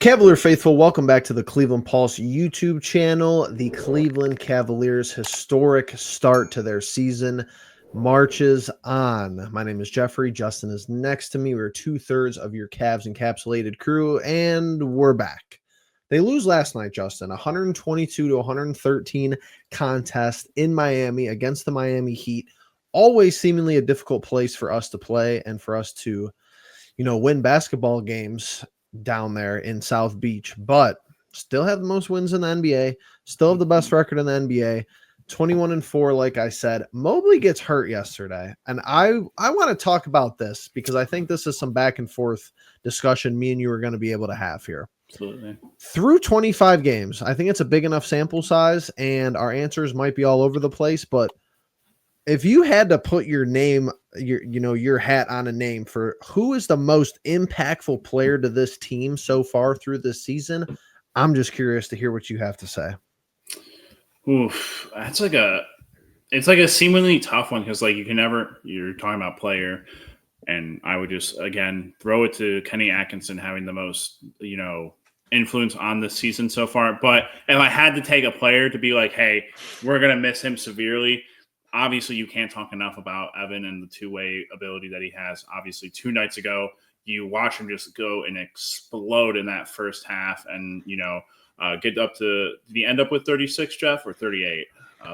Cavalier faithful, welcome back to the Cleveland Pulse YouTube channel. The Cleveland Cavaliers' historic start to their season marches on. My name is Jeffrey. Justin is next to me. We're 2/3 of your Cavs encapsulated crew, and we're back. They lose last night, Justin, 122-113 contest in Miami against the Miami Heat. Always seemingly a difficult place for us to play and for us to, win basketball games down there in South Beach, but still have the most wins in the NBA, still have the best record in the NBA, 21-4, like I said. Mobley gets hurt yesterday, and I want to talk about this because I think this is some back and forth discussion me and you are going to be able to have here. Absolutely. Through 25 games, I think it's a big enough sample size, and our answers might be all over the place, but if you had to put your name, your hat on a name for who is the most impactful player to this team so far through this season, I'm just curious to hear what you have to say. Oof, it's like a seemingly tough one because you're talking about player, and I would just again throw it to Kenny Atkinson having the most influence on this season so far. But if I had to take a player to be like, hey, we're gonna miss him severely. Obviously, you can't talk enough about Evan and the two-way ability that he has. Obviously, 2 nights ago, you watch him just go and explode in that first half and, get up to – did he end up with 36, Jeff, or 38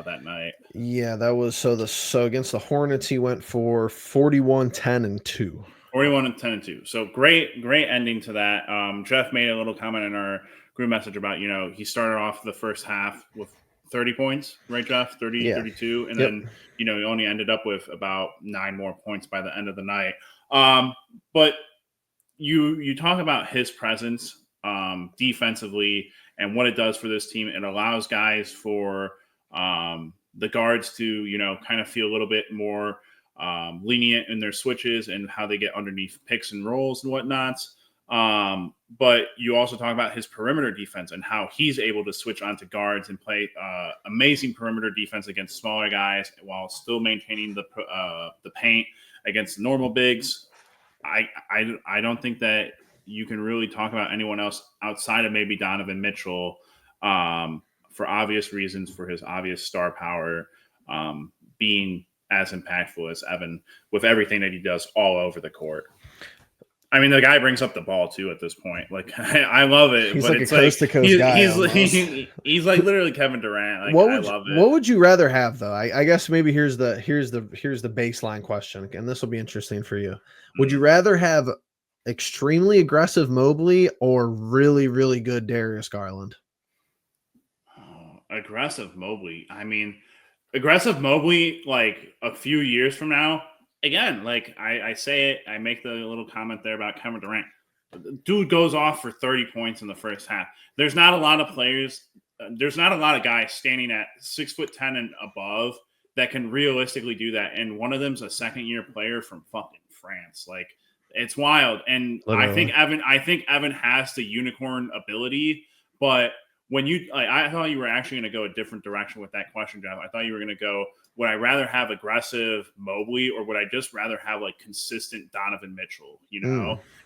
that night? Yeah, that was so against the Hornets, he went for 41, 10, and 2. 41 and 10 and 2. So great ending to that. Jeff made a little comment in our group message about, he started off the first half with 30 points, right, Jeff? 30, 32. And then, he only ended up with about 9 more points by the end of the night. But you talk about his presence defensively and what it does for this team. It allows guys for the guards to, kind of feel a little bit more lenient in their switches and how they get underneath picks and rolls and whatnot. But you also talk about his perimeter defense and how he's able to switch onto guards and play amazing perimeter defense against smaller guys while still maintaining the paint against normal bigs. I don't think that you can really talk about anyone else outside of maybe Donovan Mitchell for obvious reasons, for his obvious star power being as impactful as Evan with everything that he does all over the court. I mean, the guy brings up the ball too at this point. Like, I love it. He's but like it's a coast-to-coast guy. He's like literally Kevin Durant. Like, I love it. What would you rather have, though? I guess maybe here's the baseline question, and this will be interesting for you. Would you rather have extremely aggressive Mobley or really, really good Darius Garland? Oh, aggressive Mobley. I mean, aggressive Mobley, like a few years from now. Again, like I say it, I make the little comment there about Kevin Durant. Dude goes off for 30 points in the first half. There's not a lot of players. There's not a lot of guys standing at 6'10" and above that can realistically do that. And one of them's a second-year player from fucking France. Like, it's wild. And literally. I think Evan has the unicorn ability, but when I thought you were actually going to go a different direction with that question, Jeff. I thought you were going to go, would I rather have aggressive Mobley or would I just rather have like consistent Donovan Mitchell,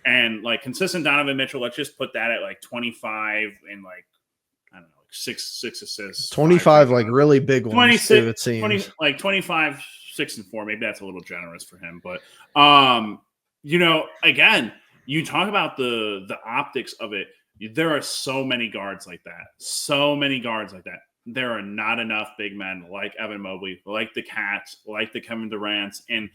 And like consistent Donovan Mitchell, let's just put that at like 25 and like, I don't know, like six assists. 25, like really big ones 26, too, it seems. 20, like 25, 6 and 4. Maybe that's a little generous for him. But, again, you talk about the optics of it. There are so many guards like that. There are not enough big men like Evan Mobley, like the Cats, like the Kevin Durants, and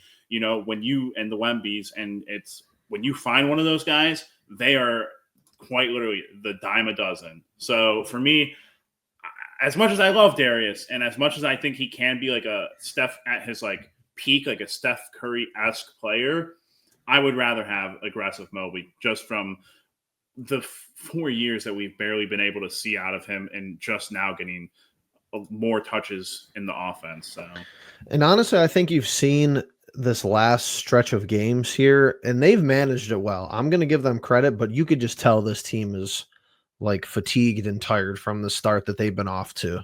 when you and the Wembys, and it's when you find one of those guys, they are quite literally the dime a dozen. So for me, as much as I love Darius, and as much as I think he can be like a Steph at his like peak, like a Steph Curry-esque player, I would rather have aggressive Mobley just from the 4 years that we've barely been able to see out of him and just now getting more touches in the offense. So, and honestly, I think you've seen this last stretch of games here and they've managed it well. I'm going to give them credit, but you could just tell this team is like fatigued and tired from the start that they've been off to.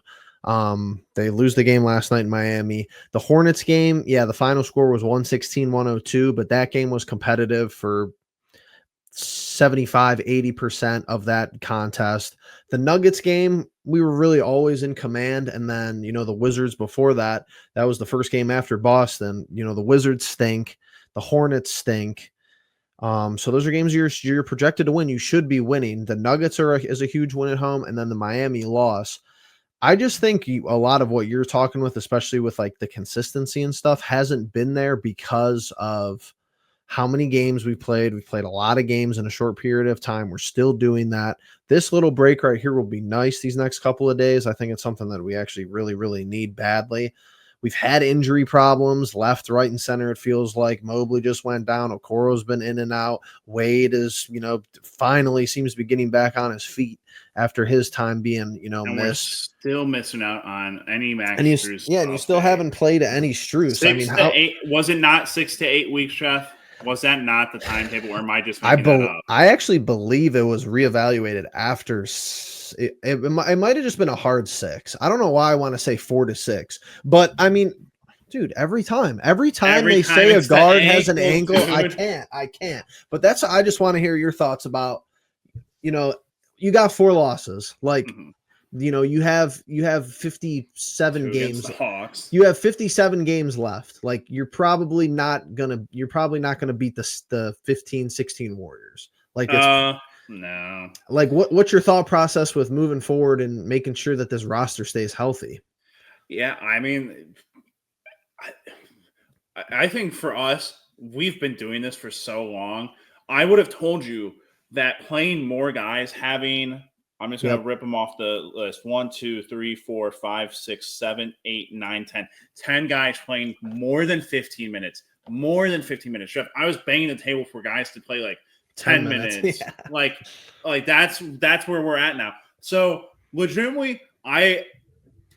They lose the game last night in Miami. The Hornets game, the final score was 116-102, but that game was competitive for 75-80% of that contest. The Nuggets game, we were really always in command. And then, the Wizards before that, that was the first game after Boston. The Wizards stink. The Hornets stink. So those are games you're projected to win. You should be winning. The Nuggets is a huge win at home, and then the Miami loss. I just think a lot of what you're talking with, especially with like the consistency and stuff, hasn't been there because of how many games we played. We've played a lot of games in a short period of time. We're still doing that. This little break right here will be nice these next couple of days. I think it's something that we actually really, really need badly. We've had injury problems left, right, and center. It feels like Mobley just went down. Okoro's been in and out. Wade is, finally seems to be getting back on his feet after his time being, and missed. We're still missing out on any Max Strus. Yeah, and you still haven't played any Strus. Was it not 6 to 8 weeks, Jeff? Was that not the timetable, or am I just making that up? I actually believe it was reevaluated after. It might have just been a hard 6. I don't know why I want to say 4 to 6, but I mean, dude, every time they say a guard has an ankle, I can't. But I just want to hear your thoughts about, you got 4 losses, like. You have 57 games. You have 57 games left. Like you're probably not gonna beat the 15-16 Warriors. Like it's no. Like what's your thought process with moving forward and making sure that this roster stays healthy? Yeah, I mean, I think for us, we've been doing this for so long. I would have told you that playing more guys, I'm just going to rip them off the list. 1, 2, 3, 4, 5, 6, 7, 8, 9, 10. 10 guys playing more than 15 minutes. More than 15 minutes. Jeff, I was banging the table for guys to play like 10 minutes. Yeah. Like that's where we're at now. So legitimately, I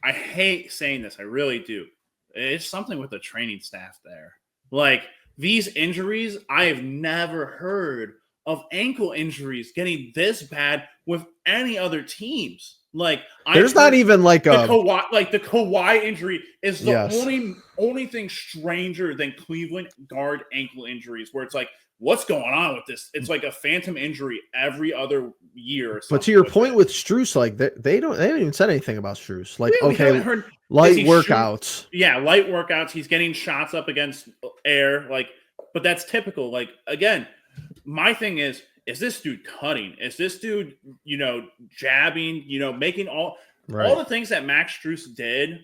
hate saying this. I really do. It's something with the training staff there. Like these injuries, I have never heard of ankle injuries getting this bad with any other teams. Like there's not even like the Kawhi injury is the only thing stranger than Cleveland guard ankle injuries, where it's like, what's going on with this? It's like a phantom injury every other year. But to your point with Strus, like they haven't even said anything about Strus. Like, light workouts. Light workouts. He's getting shots up against air. Like, but that's typical. Like again, my thing is this dude cutting? Is this dude, jabbing, making all the things that Max Strus did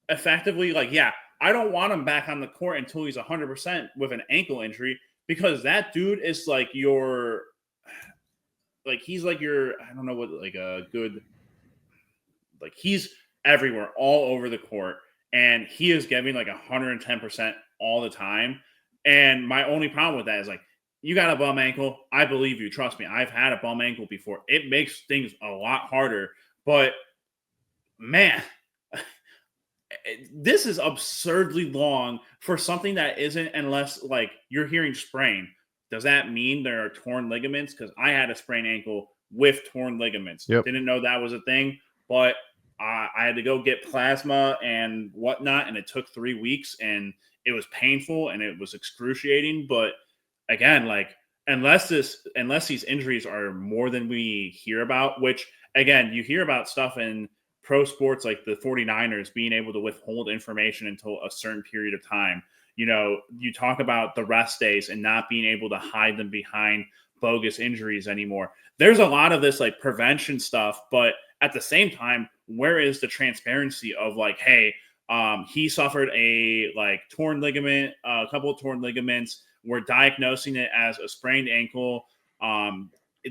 effectively? Like, yeah, I don't want him back on the court until he's 100% with an ankle injury, because that dude is like I don't know what, like a good, like he's everywhere, all over the court, and he is giving like 110% all the time. And my only problem with that is like, you got a bum ankle. I believe you. Trust me. I've had a bum ankle before. It makes things a lot harder. But, man, this is absurdly long for something that isn't, unless, like, you're hearing sprain. Does that mean there are torn ligaments? Because I had a sprained ankle with torn ligaments. Yep. Didn't know that was a thing. But I had to go get plasma and whatnot, and it took 3 weeks. And it was painful, and it was excruciating. But again, like unless these injuries are more than we hear about, which again, you hear about stuff in pro sports like the 49ers being able to withhold information until a certain period of time. You talk about the rest days and not being able to hide them behind bogus injuries anymore. There's a lot of this like prevention stuff, but at the same time, where is the transparency of like, hey, he suffered a like torn ligament, a couple of torn ligaments. We're diagnosing it as a sprained ankle.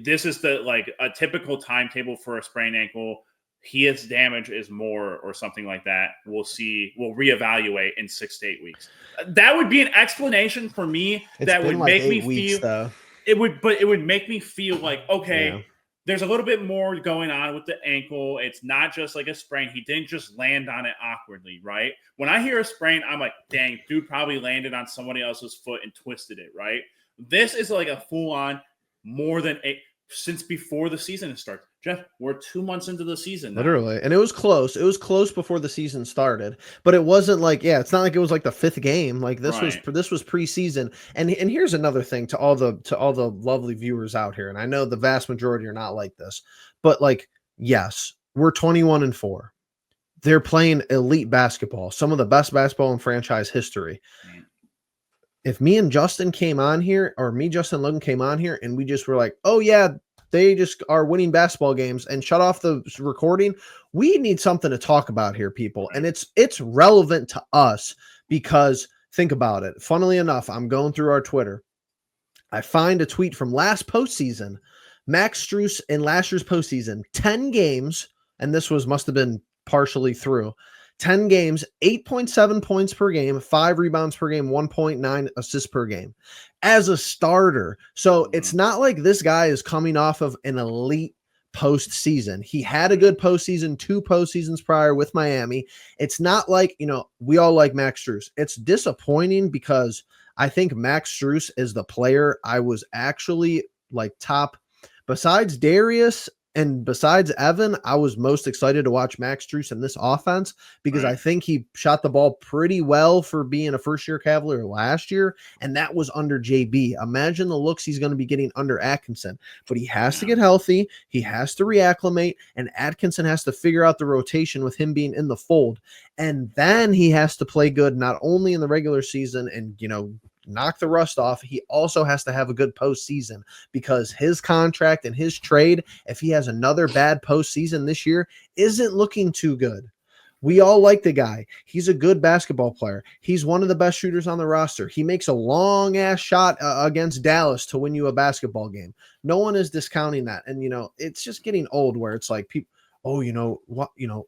This is a typical timetable for a sprained ankle. His damage is more or something like that. We'll see. We'll reevaluate in 6 to 8 weeks. That would be an explanation for me. That would make me feel. It would make me feel like, okay, there's a little bit more going on with the ankle. It's not just like a sprain. He didn't just land on it awkwardly, right? When I hear a sprain, I'm like, dang, dude probably landed on somebody else's foot and twisted it, right? This is like a full-on more than since before the season started. Jeff, we're 2 months into the season now. Literally. And it was close. It was close before the season started, but it wasn't like, it's not like it was like the 5th game. Like this was preseason. And here's another thing to all the lovely viewers out here. And I know the vast majority are not like this, but like, yes, we're 21-4. They're playing elite basketball, some of the best basketball in franchise history. If me and Justin came on here, or me, Justin, Logan came on here, and we just were like, oh yeah, they just are winning basketball games, and shut off the recording, we need something to talk about here, people. And it's relevant to us because think about it. Funnily enough, I'm going through our Twitter. I find a tweet from last postseason. Max Strus in last year's postseason, 10 games, and this must have been partially through. 10 games, 8.7 points per game, 5 rebounds per game, 1.9 assists per game as a starter. So it's not like this guy is coming off of an elite postseason. He had a good postseason 2 postseasons prior with Miami. It's not like, we all like Max Strus. It's disappointing because I think Max Strus is the player I was actually like top, besides Darius and besides Evan, I was most excited to watch Max Strus in this offense because I think he shot the ball pretty well for being a first-year Cavalier last year, and that was under JB. Imagine the looks he's going to be getting under Atkinson. But he has to get healthy, he has to reacclimate, and Atkinson has to figure out the rotation with him being in the fold. And then he has to play good not only in the regular season and, knock the rust off, he also has to have a good postseason because his contract and his trade, if he has another bad postseason this year, isn't looking too good. We all like the guy. He's a good basketball player. He's one of the best shooters on the roster. He makes a long ass shot against Dallas to win you a basketball game. No one is discounting that. And, it's just getting old where it's like people,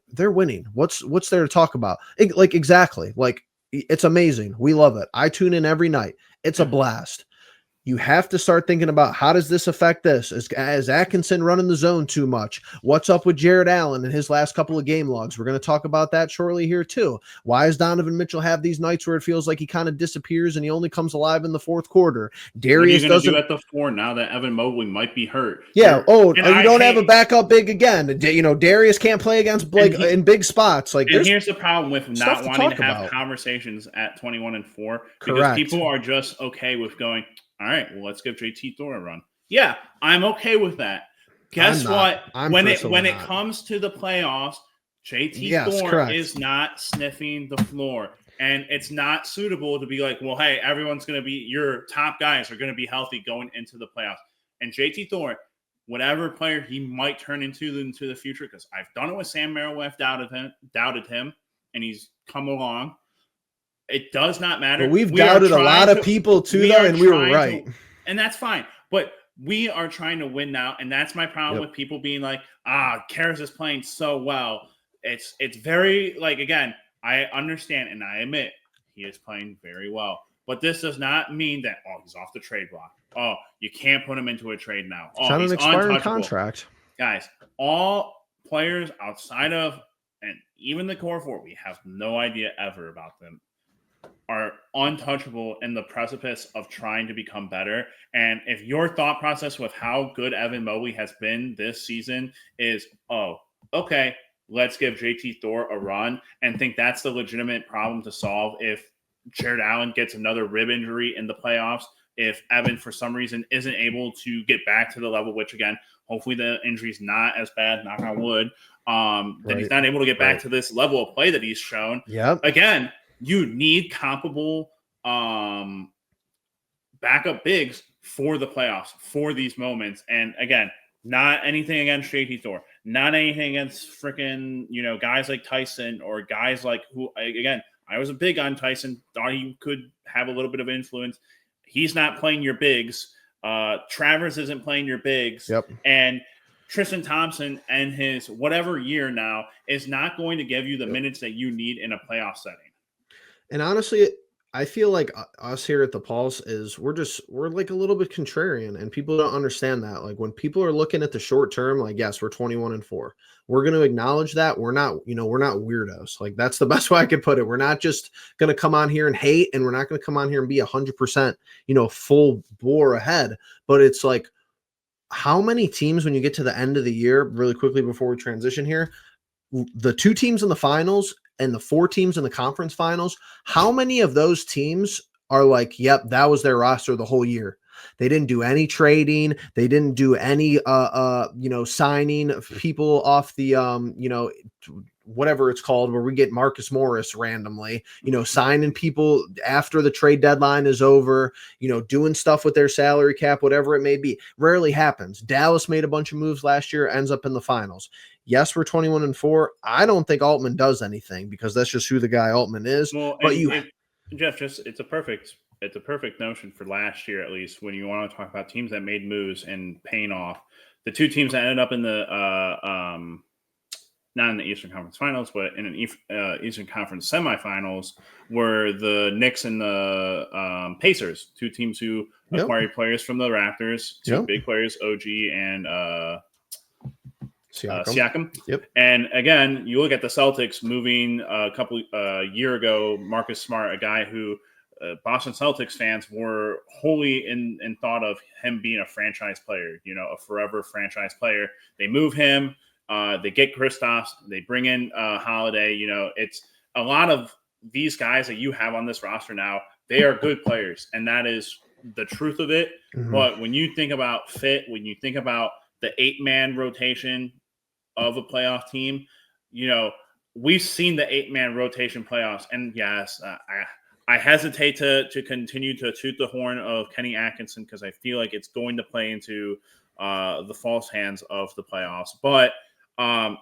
they're winning. What's there to talk about? Exactly. Like, it's amazing. We love it. I tune in every night. It's a blast. You have to start thinking about how does this affect this? Is Atkinson running the zone too much? What's up with Jared Allen and his last couple of game logs? We're going to talk about that shortly here too. Why does Donovan Mitchell have these nights where it feels like he kind of disappears and he only comes alive in the fourth quarter? Darius doesn't do at the 4 now that Evan Mobley might be hurt. Yeah. You don't have a backup big again. Darius can't play against Blake in big spots. Like, and here's the problem with not wanting to have conversations at 21-4 because people are just okay with going, all right, well, let's give JT Thor a run. Yeah, I'm okay with that. Guess what? When it comes to the playoffs, JT Thor is not sniffing the floor. And it's not suitable to be like, well, hey, everyone's going to be – your top guys are going to be healthy going into the playoffs. And JT Thor, whatever player he might turn into the future, because I've done it with Sam Merrill, I've doubted him, and he's come along. It does not matter. But we've doubted a lot of people too, though, and we were right. And that's fine. But we are trying to win now, and that's my problem with people being like, Karras is playing so well. It's very, like, again, I understand and I admit he is playing very well. But this does not mean that, he's off the trade block. You can't put him into a trade now. He's on an expiring contract. Guys, all players outside of, and even the core four, we have no idea ever about them, are untouchable in the precipice of trying to become better. And if your thought process with how good Evan Mobley has been this season is, okay, let's give JT Thor a run and think that's the legitimate problem to solve if Jared Allen gets another rib injury in the playoffs, if Evan for some reason isn't able to get back to the level, which again, hopefully the injury's not as bad, knock on wood, that he's not able to get back to this level of play that he's shown. Yep. Again, you need comparable backup bigs for the playoffs, for these moments. And again, not anything against JT Thor, not anything against freaking, guys like Tyson or guys like who, again, I was a big on Tyson, thought he could have a little bit of influence. He's not playing your bigs. Travers isn't playing your bigs. Yep. And Tristan Thompson and his whatever year now is not going to give you the minutes that you need in a playoff setting. And honestly, I feel like us here at the Pulse we're like a little bit contrarian, and people don't understand that. Like when people are looking at the short term, like, yes, we're 21-4. We're going to acknowledge that we're not weirdos. Like that's the best way I could put it. We're not just going to come on here and hate, and we're not going to come on here and be 100%, full bore ahead. But it's like, how many teams, when you get to the end of the year, really quickly before we transition here, the 2 teams in the finals and the 4 teams in the conference finals, how many of those teams are like, yep, that was their roster the whole year? They didn't do any trading. They didn't do any, signing of people off the, whatever it's called, where we get Marcus Morris randomly, signing people after the trade deadline is over, doing stuff with their salary cap, whatever it may be. Rarely happens. Dallas made a bunch of moves last year, ends up in the finals. Yes, we're 21-4. I don't think Altman does anything because that's just who the guy Altman is. Well, but Jeff, it's a perfect notion for last year, at least, when you want to talk about teams that made moves and paying off. The 2 teams that ended up in the not in the Eastern Conference Finals, but in an Eastern Conference semifinals, were the Knicks and the Pacers, 2 teams who acquired players from the Raptors, 2 big players, OG and Siakam. Yep. And again, you look at the Celtics moving a couple year ago, Marcus Smart, a guy who Boston Celtics fans were wholly in thought of him being a franchise player, a forever franchise player. They move him. They get Kristaps. They bring in Holiday. It's a lot of these guys that you have on this roster now. They are good players, and that is the truth of it. Mm-hmm. But when you think about fit, when you think about the 8-man rotation of a playoff team, we've seen the 8-man rotation playoffs. And yes, I hesitate to continue to toot the horn of Kenny Atkinson because I feel like it's going to play into the false hands of the playoffs. But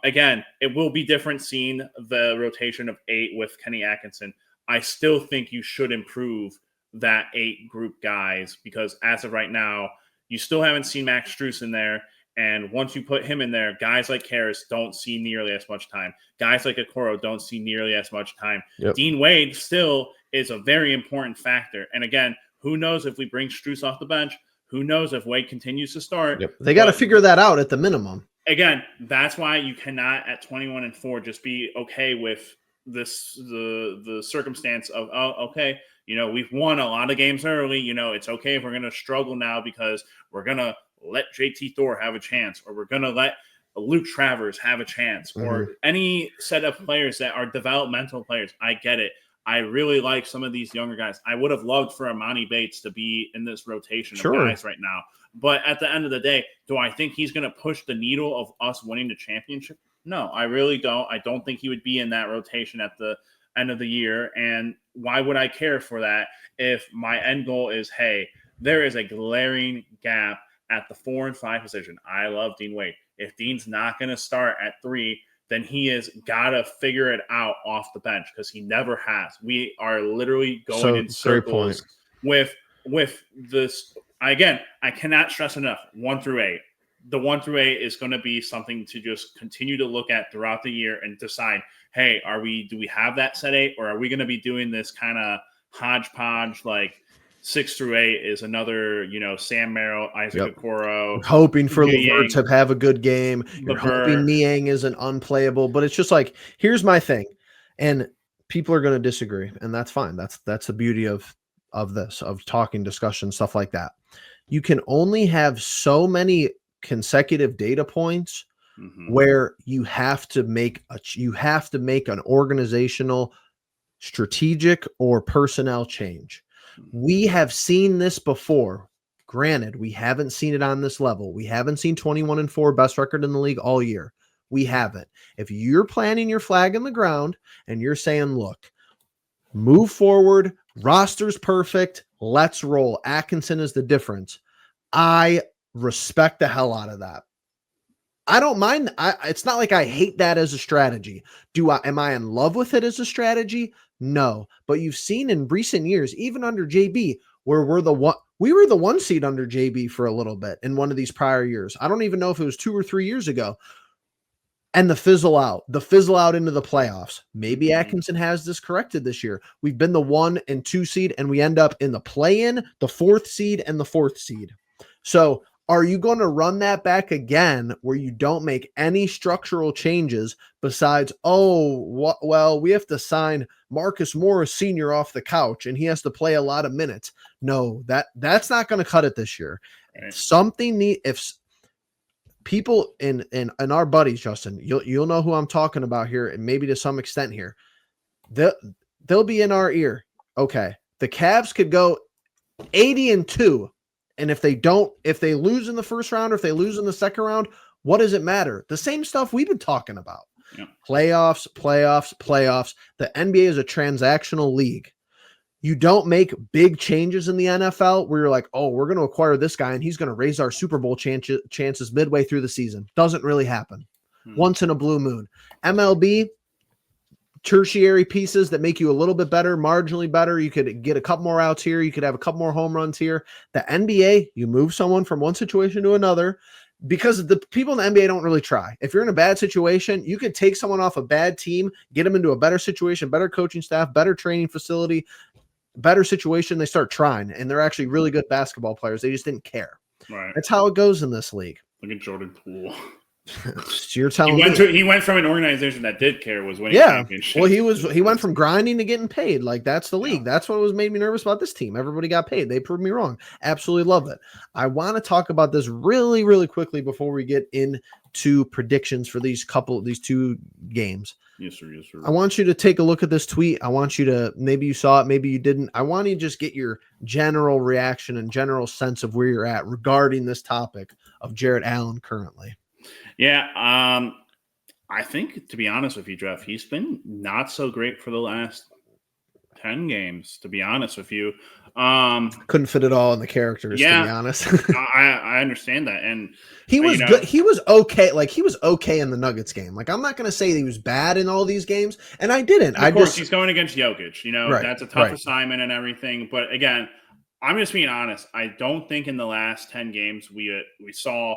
again, it will be different seeing the rotation of 8 with Kenny Atkinson. I still think you should improve that 8 group guys because as of right now, you still haven't seen Max Strus in there. And once you put him in there, guys like Harris don't see nearly as much time. Guys like Okoro don't see nearly as much time. Yep. Dean Wade still is a very important factor. And again, who knows if we bring Strus off the bench? Who knows if Wade continues to start? Yep. They got to figure that out at the minimum. Again, that's why you cannot at 21-4 just be okay with this the circumstance of, okay, we've won a lot of games early. It's okay if we're going to struggle now because we're going to let JT Thor have a chance, or we're going to let Luke Travers have a chance, or any set of players that are developmental players. I get it. I really like some of these younger guys. I would have loved for Amani Bates to be in this rotation of guys right now. But at the end of the day, do I think he's going to push the needle of us winning the championship? No, I really don't. I don't think he would be in that rotation at the end of the year. And why would I care for that if my end goal is, hey, there is a glaring gap at the 4 and 5 position? I love Dean Wade. If Dean's not going to start at 3, then he has got to figure it out off the bench because he never has. We are literally going in circles with this. Again, I cannot stress enough, 1 through 8. The 1 through 8 is going to be something to just continue to look at throughout the year and decide, hey, do we have that set 8, or are we going to be doing this kind of hodgepodge like 6 through 8 is another, Sam Merrill, Isaac Okoro. Hoping for LeVert to have a good game. You're hoping Niang isn't unplayable. But it's just like, here's my thing. And people are going to disagree. And that's fine. That's the beauty of this, of talking, discussion, stuff like that. You can only have so many consecutive data points where you have to make an organizational, strategic, or personnel change. We have seen this before. Granted, we haven't seen it on this level. We haven't seen 21-4 best record in the league all year. We haven't. If you're planting your flag in the ground and you're saying, look, move forward, roster's perfect, let's roll. Atkinson is the difference. I respect the hell out of that. I don't mind. It's not like I hate that as a strategy. Am I in love with it as a strategy? No. But you've seen in recent years, even under JB, where we were the 1 seed under JB for a little bit in one of these prior years. I don't even know if it was 2 or 3 years ago. And the fizzle out into the playoffs. Maybe Atkinson has this corrected this year. We've been the 1 and 2 seed, and we end up in the play-in, the 4th seed, and the 4th seed. So are you going to run that back again where you don't make any structural changes besides, we have to sign Marcus Morris Sr. off the couch and he has to play a lot of minutes? No, that's not going to cut it this year. Right. people and our buddies, Justin, you'll know who I'm talking about here, and maybe to some extent here, they'll be in our ear. Okay, the Cavs could go 80-2, and if they lose in the first round, or if they lose in the second round, what does it matter? The same stuff we've been talking about. Yeah. Playoffs. The NBA is a transactional league. You don't make big changes in the NFL where you're like, oh, we're going to acquire this guy and he's going to raise our Super Bowl chances midway through the season. Doesn't really happen. Once in a blue moon. MLB, tertiary pieces that make you a little bit better, marginally better. You could get a couple more outs here. You could have a couple more home runs here. The NBA, you move someone from one situation to another because the people in the NBA don't really try. If you're in a bad situation, you could take someone off a bad team, get them into a better situation, better coaching staff, better training facility, better situation. They start trying, and they're actually really good basketball players. They just didn't care. Right. That's how it goes in this league. Look at Jordan Poole. You're telling me he went from an organization that did care, was winning championships. Well, he went from grinding to getting paid. Like, that's the league. Yeah. That's what made me nervous about this team. Everybody got paid. They proved me wrong. Absolutely love it. I want to talk about this really, really quickly before we get into predictions for these two games. Yes, sir. Yes, sir. I want you to take a look at this tweet. I want you to, maybe you saw it, maybe you didn't. I want you to just get your general reaction and general sense of where you're at regarding this topic of Jarrett Allen currently. Yeah, I think, to be honest with you, Jeff, he's been not so great for the last 10 games, to be honest with you. Couldn't fit it all in the characters, to be honest. I understand that. And he was good. He was okay. Like, he was okay in the Nuggets game. Like, I'm not going to say he was bad in all these games, and I didn't. Of course, he's going against Jokic. That's a tough assignment and everything. But again, I'm just being honest. I don't think in the last 10 games we saw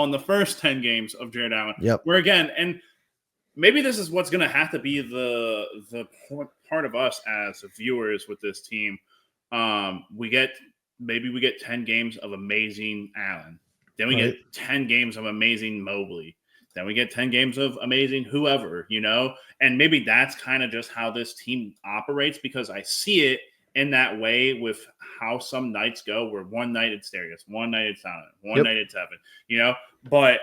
in the first 10 games of Jarrett Allen. Yep. Where again, and maybe this is what's going to have to be the part of us as viewers with this team. We get 10 games of amazing Allen. Then we get 10 games of amazing Mobley. Then we get 10 games of amazing whoever, and maybe that's kind of just how this team operates, because I see it in that way with how some nights go, where one night it's Darius, one night it's Allen, one night it's Evan, but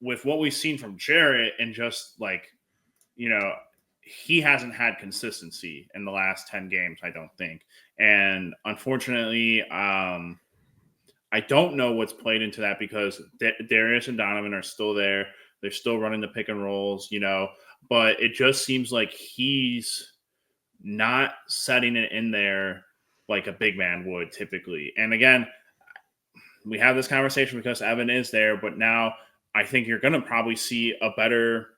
with what we've seen from Jarrett and just like, he hasn't had consistency in the last 10 games, I don't think. And unfortunately, I don't know what's played into that, because Darius and Donovan are still there. They're still running the pick and rolls, but it just seems like he's not setting it in there like a big man would typically. And again, we have this conversation because Evan is there, but now I think you're going to probably see a better,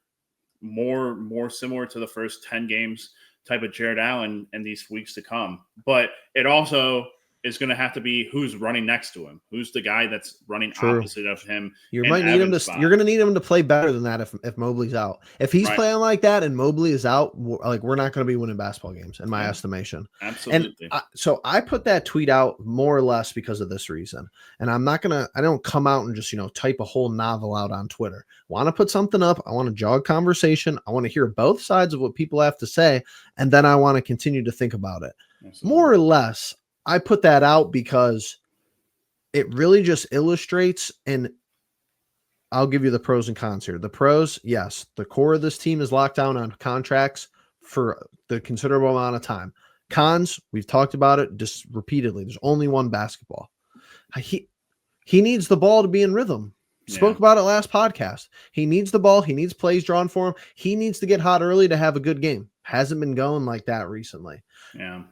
more similar to the first 10 games type of Jarrett Allen in these weeks to come. But it also is going to have to be who's running next to him, who's the guy that's running opposite of him. You might need him to. You're going to need him to play better than that if Mobley's out. If he's playing like that and Mobley is out, we're not going to be winning basketball games, in my estimation. Absolutely. And so I put that tweet out more or less because of this reason. And I don't come out and just type a whole novel out on Twitter. Want to put something up? I want to jog conversation. I want to hear both sides of what people have to say, and then I want to continue to think about it. Absolutely. More or less. I put that out because it really just illustrates, and I'll give you the pros and cons here. The pros, yes, the core of this team is locked down on contracts for the considerable amount of time. Cons, we've talked about it just repeatedly. There's only one basketball. He needs the ball to be in rhythm. Spoke about it last podcast. He needs the ball. He needs plays drawn for him. He needs to get hot early to have a good game. Hasn't been going like that recently. Yeah.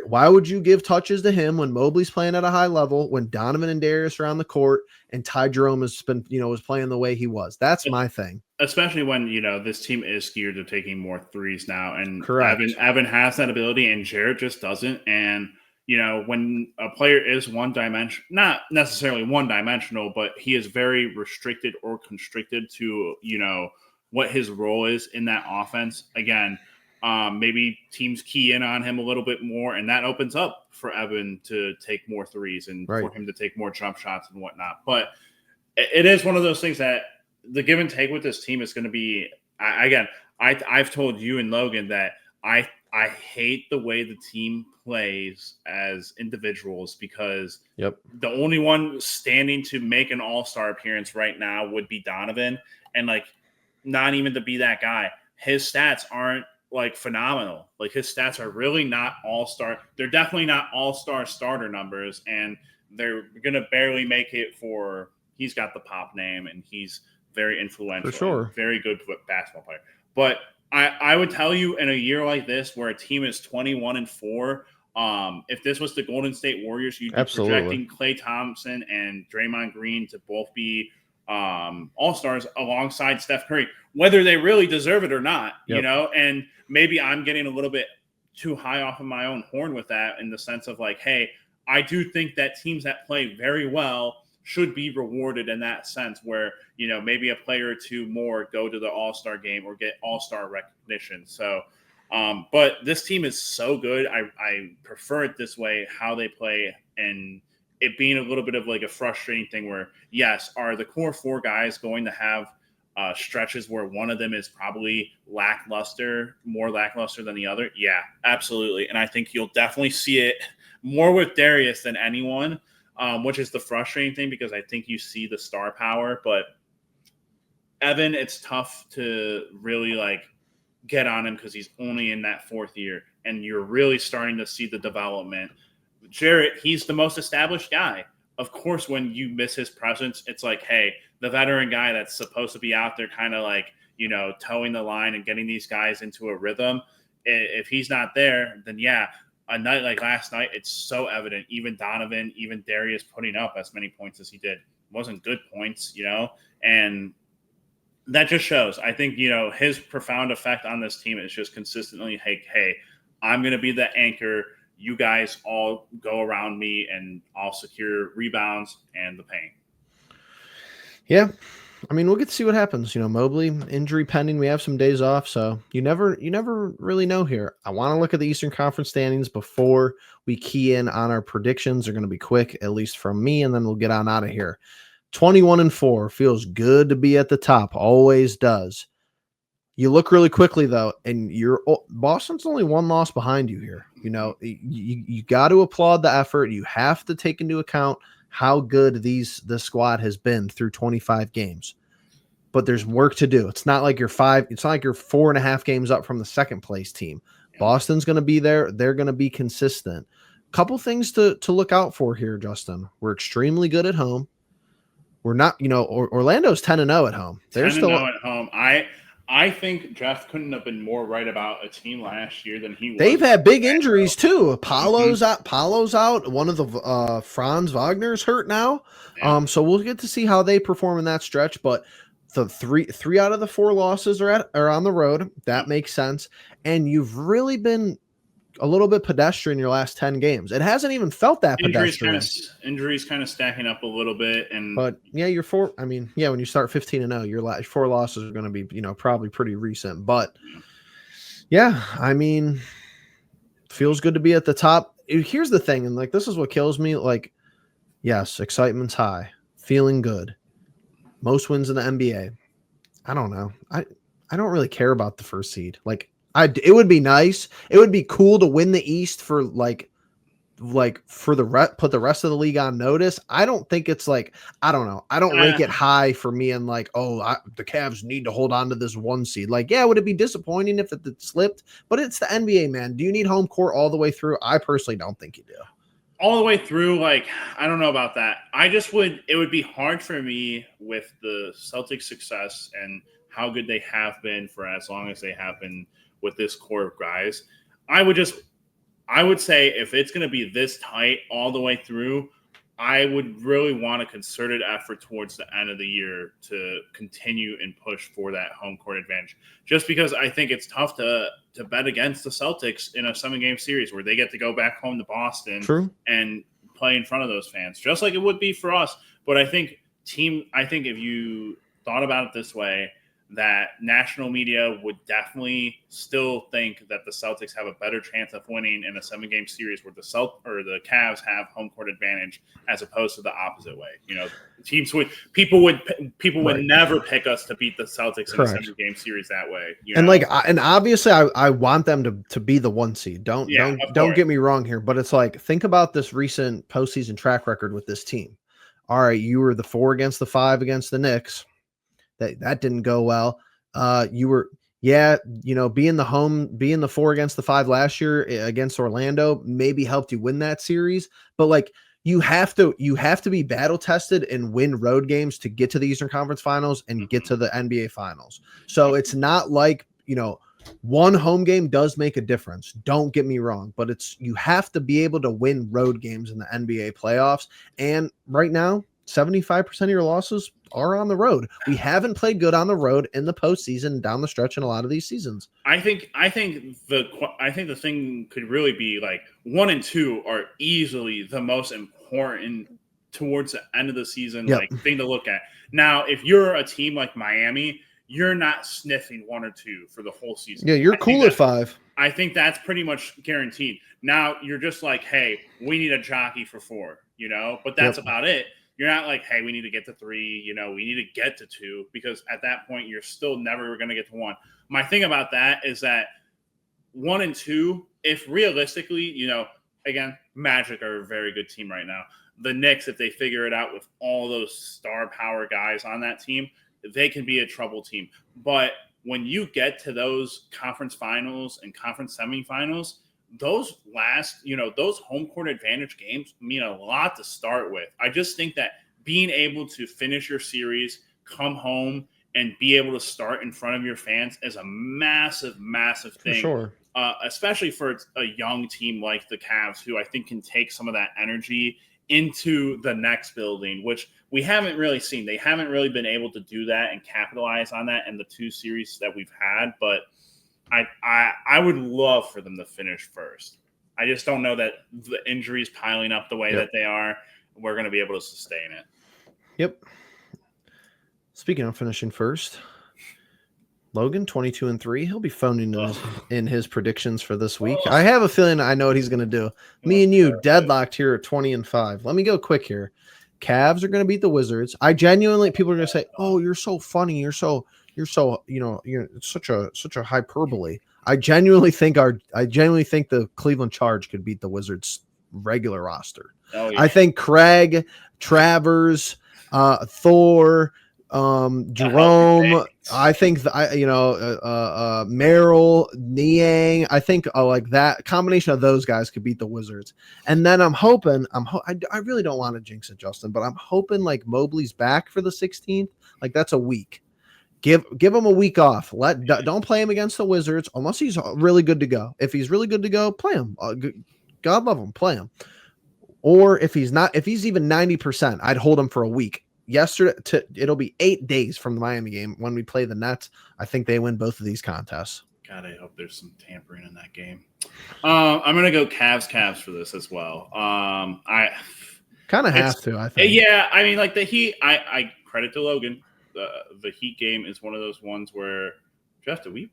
Why would you give touches to him when Mobley's playing at a high level, when Donovan and Darius are on the court, and Ty Jerome has been, was playing the way he was? That's my thing. Especially when, this team is geared to taking more threes now. And correct. Evan has that ability and Jarrett just doesn't. And, when a player is one dimension, not necessarily one dimensional, but he is very restricted or constricted to, what his role is in that offense. Again, maybe teams key in on him a little bit more, and that opens up for Evan to take more threes and for him to take more jump shots and whatnot. But it is one of those things that the give and take with this team is going to be, I've told you and Logan that I I hate the way the team plays as individuals because the only one standing to make an all-star appearance right now would be Donovan. And like, not even to be that guy. His stats aren't like phenomenal. Like his stats are really not all-star. They're definitely not all-star starter numbers. And they're going to barely make it for, he's got the pop name and he's very influential. For sure. And very good basketball player. But I would tell you in a year like this where a team is 21-4, if this was the Golden State Warriors, you'd be projecting Klay Thompson and Draymond Green to both be all-stars alongside Steph Curry, whether they really deserve it or not, you know? And maybe I'm getting a little bit too high off of my own horn with that in the sense of like, hey, I do think that teams that play very well should be rewarded in that sense where, you know, maybe a player or two more go to the all-star game or get all-star recognition. So, but this team is so good. I prefer it this way, how they play, and it being a little bit of like a frustrating thing where, yes, are the core four guys going to have stretches where one of them is probably more lackluster than the other? Yeah, absolutely. And I think you'll definitely see it more with Darius than anyone. Which is the frustrating thing because I think you see the star power, but Evan, it's tough to really like get on him because he's only in that fourth year and you're really starting to see the development. Jarrett, he's the most established guy. Of course, when you miss his presence, it's like, hey, the veteran guy that's supposed to be out there kind of like, you know, towing the line and getting these guys into a rhythm. If he's not there, then yeah, a night like last night, it's so evident. Even Donovan, even Darius putting up as many points as he did wasn't good points, you know? And that just shows. I think, you know, his profound effect on this team is just consistently, hey, I'm going to be the anchor. You guys all go around me and I'll secure rebounds and the paint. Yeah. I mean, we'll get to see what happens. You know, Mobley, injury pending. We have some days off, so you never really know here. I want to look at the Eastern Conference standings before we key in on our predictions. They're going to be quick, at least from me, and then we'll get on out of here. 21-4 feels good to be at the top. Always does. You look really quickly though, and Boston's only one loss behind you here. You know, you got to applaud the effort. You have to take into account how good this squad has been through 25 games. But there's work to do. It's not like you're 4.5 games up from the second place team. Boston's going to be there. They're going to be consistent. Couple things to look out for here, Justin. We're extremely good at home. We're not, you know, Orlando's 10-0 at home. They're still at home. I think Jeff couldn't have been more right about a team last year than he was. They've had big injuries too. Paulo's out. One of the Franz Wagner's hurt now. Yeah. So we'll get to see how they perform in that stretch. But the three out of the 4 losses are on the road. That makes sense. And you've really been a little bit pedestrian your last 10 games. It hasn't even felt that pedestrian. Injuries kind of stacking up a little bit. But yeah, when you start 15-0, your 4 losses are going to be, you know, probably pretty recent. But yeah, I mean, feels good to be at the top. Here's the thing. And like, this is what kills me. Like, yes, excitement's high, feeling good. Most wins in the NBA. I don't know. I don't really care about the first seed. Like, it would be nice. It would be cool to win the East for put the rest of the league on notice. I don't think it's like, I don't know. I don't rank it high for me and like, the Cavs need to hold on to this 1 seed. Like, yeah, would it be disappointing if it slipped? But it's the NBA, man. Do you need home court all the way through? I personally don't think you do. All the way through, like, I don't know about that. It would be hard for me with the Celtics' success and how good they have been for as long as they have been with this core of guys. I would say if it's going to be this tight all the way through, I would really want a concerted effort towards the end of the year to continue and push for that home court advantage. Just because I think it's tough to bet against the Celtics in a 7-game series where they get to go back home to Boston and play in front of those fans, just like it would be for us. But I think if you thought about it this way, that national media would definitely still think that the Celtics have a better chance of winning in a 7-game series where the Cavs have home court advantage as opposed to the opposite way. People would never pick us to beat the Celtics in a 7-game series that way. And obviously I want them to be the 1 seed. Don't get me wrong here, but it's like, think about this recent postseason track record with this team. All right, you were the 4 against the 5 against the Knicks. That didn't go well. You were, being the 4 against the 5 last year against Orlando maybe helped you win that series. But like, you have to be battle tested and win road games to get to the Eastern Conference Finals and get to the NBA Finals. So it's not like, one home game does make a difference. Don't get me wrong, but you have to be able to win road games in the NBA playoffs. And right now, 75% of your losses are on the road. We haven't played good on the road in the postseason down the stretch in a lot of these seasons. I think the thing could really be like 1 and 2 are easily the most important towards the end of the season, like thing to look at. Now, if you're a team like Miami, you're not sniffing 1 or 2 for the whole season. Yeah, you're cool at 5. I think that's pretty much guaranteed. Now you're just like, hey, we need a jockey for 4, but that's about it. You're not like, hey, we need to get to 3, we need to get to 2, because at that point, you're still never going to get to 1. My thing about that is that 1 and 2, if realistically, again, Magic are a very good team right now. The Knicks, if they figure it out with all those star power guys on that team, they can be a trouble team. But when you get to those conference finals and conference semifinals, those those home court advantage games mean a lot to start with. I just think that being able to finish your series, come home, and be able to start in front of your fans is a massive, massive thing. For sure. Especially for a young team like the Cavs, who I think can take some of that energy into the next building, which we haven't really seen. They haven't really been able to do that and capitalize on that in the 2 series that we've had, but I would love for them to finish first. I just don't know that the injuries piling up the way that they are, we're going to be able to sustain it. Yep. Speaking of finishing first, Logan, 22-3. He'll be phoning in his predictions for this week. I have a feeling I know what he's going to do. Me and you deadlocked here at 20-5. Let me go quick here. Cavs are going to beat the Wizards. People are going to say, "Oh, you're so funny. You're such a hyperbole." I genuinely think the Cleveland Charge could beat the Wizards regular roster. Oh, yeah. I think Craig, Travers, Thor, Jerome, I think Merrill, Niang, I think like that combination of those guys could beat the Wizards. And then I really don't want to jinx it, Justin, but I'm hoping like Mobley's back for the 16th. Like, that's a week. Give him a week off. Don't play him against the Wizards unless he's really good to go. If he's really good to go, play him. God love him, play him. Or if he's even 90%, I'd hold him for a week. It'll be 8 days from the Miami game when we play the Nets. I think they win both of these contests. God, I hope there's some tampering in that game. I'm gonna go Cavs for this as well. I kind of have to. I think. Yeah, I mean, like the Heat. I credit to Logan. The Heat game is one of those ones where, Jeff, we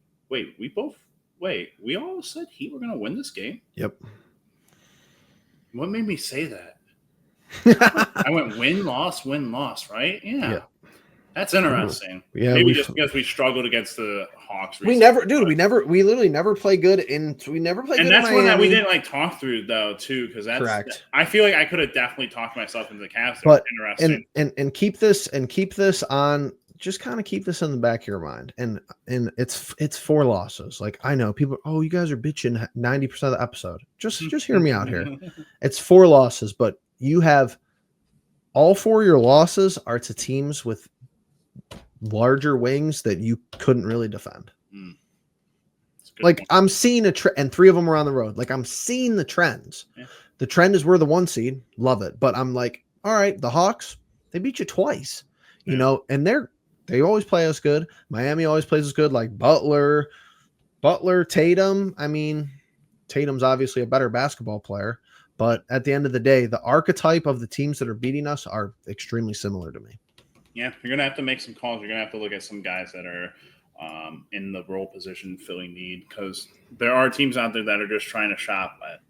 all said Heat were gonna win this game. Yep. What made me say that? I went win, loss, right? Yeah. That's interesting. Yeah, maybe just because we struggled against the Hawks. We literally never play good and that's one that we didn't like talk through though too, because that's correct. I feel like I could have definitely talked myself into the Cavs. But interesting. And keep this on. Just kind of keep this in the back of your mind. And it's 4 losses. Like, I know people, oh, you guys are bitching 90% of the episode. Just hear me out here. It's 4 losses, but you have all 4 of your losses are to teams with larger wings that you couldn't really defend. Like point. I'm seeing a trend, and 3 of them are on the road. Like, I'm seeing the trends. Yeah. The trend is we're the 1 seed. Love it. But I'm like, all right, the Hawks, they beat you twice, and they always play us good. Miami always plays us good. Like Butler, Tatum. I mean, Tatum's obviously a better basketball player, but at the end of the day, the archetype of the teams that are beating us are extremely similar to me. Yeah, you're gonna have to make some calls. You're gonna have to look at some guys that are in the role position filling need, because there are teams out there that are just trying to shop. But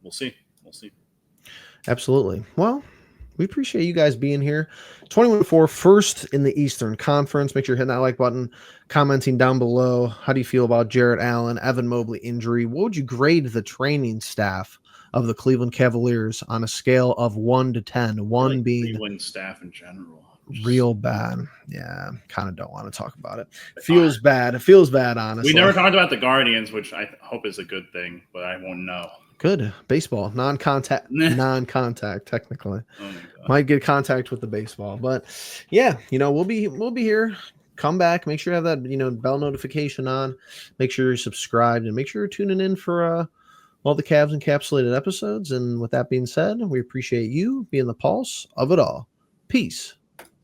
we'll see. We'll see. Absolutely. Well, we appreciate you guys being here. 21-4, first in the Eastern Conference. Make sure you're hitting that like button, commenting down below. How do you feel about Jarrett Allen, Evan Mobley injury? What would you grade the training staff of the Cleveland Cavaliers on a scale of 1 to 10? One being Cleveland staff in general. Real bad. Yeah, kind of don't want to talk about it. Feels bad. It feels bad, honestly. We never talked about the Guardians, which I hope is a good thing, but I won't know. Good. Baseball. Non-contact technically. Oh my God. Might get contact with the baseball. But yeah, we'll be here. Come back. Make sure you have that, bell notification on. Make sure you're subscribed and make sure you're tuning in for all the Cavs encapsulated episodes. And with that being said, we appreciate you being the pulse of it all. Peace.